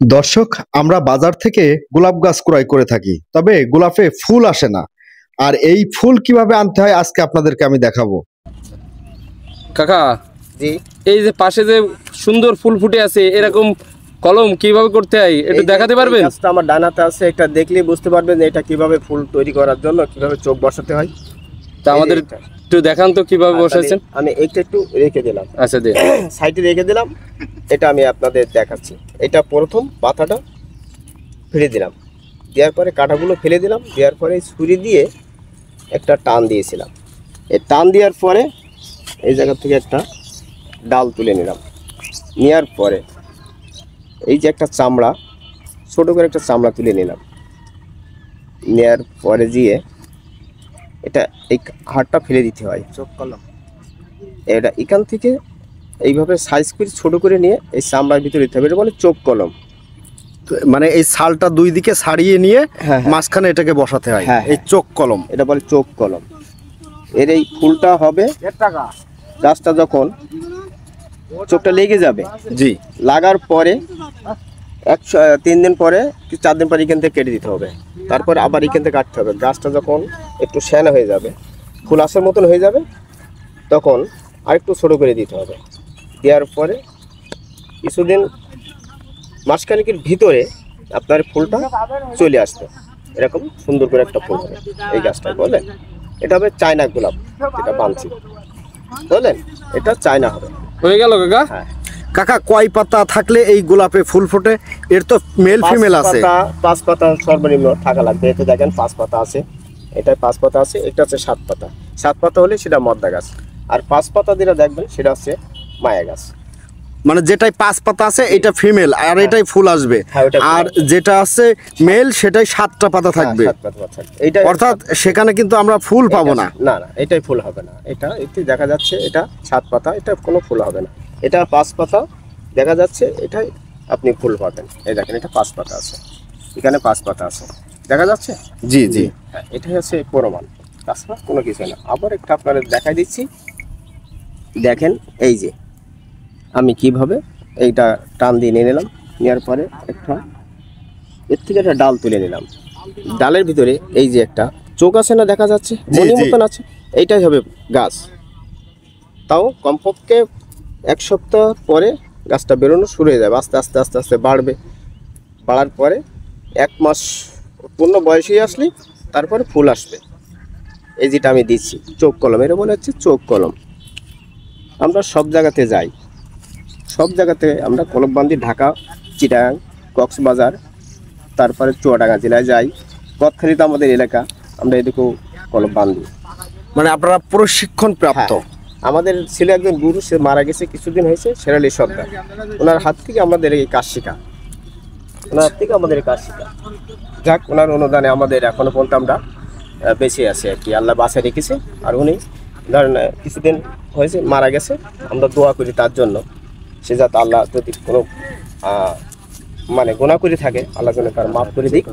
দর্শক, আমরা বাজার থেকে গোলাপ গাছ ক্রয় করে থাকি, তবে গোলাপে ফুল আসে না। আর এই ফুল কিভাবে আনতে হয় আজকে আপনাদেরকে আমি দেখাবো। কাকা, জি, এই যে পাশে যে সুন্দর ফুল ফুটে আছে, এরকম কলম কিভাবে করতে হয় একটু দেখাতে পারবেন? গাছটা আমার ডানাতে আছে, এটা দেখলেই বুঝতে পারবেন এটা কিভাবে ফুল তৈরি করার জন্য কিভাবে চোখ বসাতে হয়। তা আমাদের একটু দেখান তো কিভাবে বসাইছেন। আমি এইটা একটু রেখে দিলাম, আচ্ছা দে, সাইডে রেখে দিলাম। এটা আমি আপনাদের দেখাচ্ছি। এটা প্রথম পাতাটা ফেলে দিলাম, দেওয়ার পরে কাঁটাগুলো ফেলে দিলাম, দেওয়ার পরে ছুরি দিয়ে একটা টান দিয়েছিলাম। এই টান দেওয়ার পরে এই জায়গা থেকে একটা ডাল তুলে নিলাম। নেওয়ার পরে এই যে একটা চামড়া, ছোটো করে একটা চামড়া তুলে নিলাম। নেওয়ার পরে দিয়ে এটা এই হাড়টা ফেলে দিতে হয়। চোখ কলম এটা এখান থেকে এইভাবে সাইজ করে ছোটো করে নিয়ে এই চামড়ার ভিতরে দিতে হবে। এটা বলে চোখ কলম। মানে এই ছালটা দুই দিকে ছাড়িয়ে নিয়ে হ্যাঁ, মাঝখানে এটাকে বসাতে হয়। হ্যাঁ, এই চোখ কলম, এটা বলে চোখ কলম। এর এই ফুলটা হবে গাছটা যখন চোখটা লেগে যাবে, জি, লাগার পরে 3 দিন পরে কি 4 দিন পরে এখান থেকে কেটে দিতে হবে। তারপর আবার এখান থেকে কাটতে হবে। গাছটা যখন একটু শ্যানা হয়ে যাবে, ফুল আসার মতন হয়ে যাবে, তখন আরেকটু ছোটো করে দিতে হবে। দেওয়ার পরে কিছুদিন, মাসখানেকের ভিতরে আপনার ফুলটা চলে আসবে। এরকম সুন্দর করে একটা ফুল হবে এই গাছটা, বলেন এটা হবে চায়না গোলাপ। এটা বানছি, বলেন এটা চায়না হবে। হয়ে গেল কাকা? হ্যাঁ, কাকা কয় পাতা থাকলে এই গোলাপে ফুল ফোটে? এর তো মেল ফিমেল আছে। 5 পাতা সর্বনিম্ন থাকা লাগবে। এতে দেখেন 5 পাতা আছে, এটায় 5 পাতা আছে, এটা হচ্ছে 7 পাতা। 7 পাতা হলে সেটা মদ্দা গাছ, আর 5 পাতা যেটা দেখবেন সেটা হচ্ছে মায়া গাছ। মানে যেটাই 5 পাতা আছে এটা ফিমেল, আর এটাই ফুল আসবে। হ্যাঁ, ওটা ফুল আর আসবে। যেটা আছে মেল সেটাই 7টা পাতা থাকবে। 7 পাতা থাকবে। এইটা অর্থাৎ সেখানে কিন্তু আমরা ফুল পাবো না। না, এটাই ফুল হবে না। এটা একটু দেখা যাচ্ছে এটা 7 পাতা, এটা কোনো ফুল হবে না। এটা 5 পাতা দেখা যাচ্ছে, এটাই আপনি ফুল পাবেন। এই দেখেন এটা 5 পাতা আছে, এখানে 5 পাতা আছে, দেখা যাচ্ছে? জি জি, হ্যাঁ, এটাই হচ্ছে প্রমাণ, তাছাড়া কোনো কিছু না। আবার একটা আপনাদের দেখাই দিচ্ছি, দেখেন এই যে আমি কিভাবে এইটা টান দিয়ে নিয়ে নিলাম। নেওয়ার পরে একটা এর থেকে একটা ডাল তুলে নিলাম। ডালের ভিতরে এই যে একটা চোখ আছে না, দেখা যাচ্ছে মনি মতন আছে, এইটাই হবে গাছ। তাও কমপক্ষে 1 সপ্তাহ পরে গাছটা বেরোনো শুরু হয়ে যাবে। আস্তে আস্তে আস্তে আস্তে বাড়বে। বাড়ার পরে 1 মাস পূর্ণ বয়সে আসলে তারপরে ফুল আসবে। এই যেটা আমি দিচ্ছি চোখ কলম, এটা বলে হচ্ছে চোখ কলম। আমরা সব জায়গাতে যাই, সব জায়গাতে আমরা কলম বান্ধি। ঢাকা, চিটাগাং, কক্সবাজার, তারপরে চুয়াডাঙ্গা জেলায় যাই। কতখালিতে আমাদের এলাকা, আমরা এদিকেও কলম বান্ধি। মানে আপনারা প্রশিক্ষণ প্রাপ্ত। হ্যাঁ, আমাদের ছিল একজন গুরু, সে মারা গেছে কিছুদিন হয়েছে, শেরালি সর্দার। ওনার হাত থেকে আমাদের এই কাজ শেখা, ওনার হাত থেকে আমাদের এই কাজ শেখা। যাক, ওনার অনুদানে আমাদের এখনো পর্যন্ত আমরা বেঁচে আছি আর কি, আল্লাহ বাঁচায় রেখেছে। আর উনি ধরেন কিছুদিন হয়েছে মারা গেছে, আমরা দোয়া করি তার জন্য, সে যাতে আল্লাহ যদি কোনো মানে গুনাহ করে থাকে, আল্লাহ যেন তার মাফ করে দিক।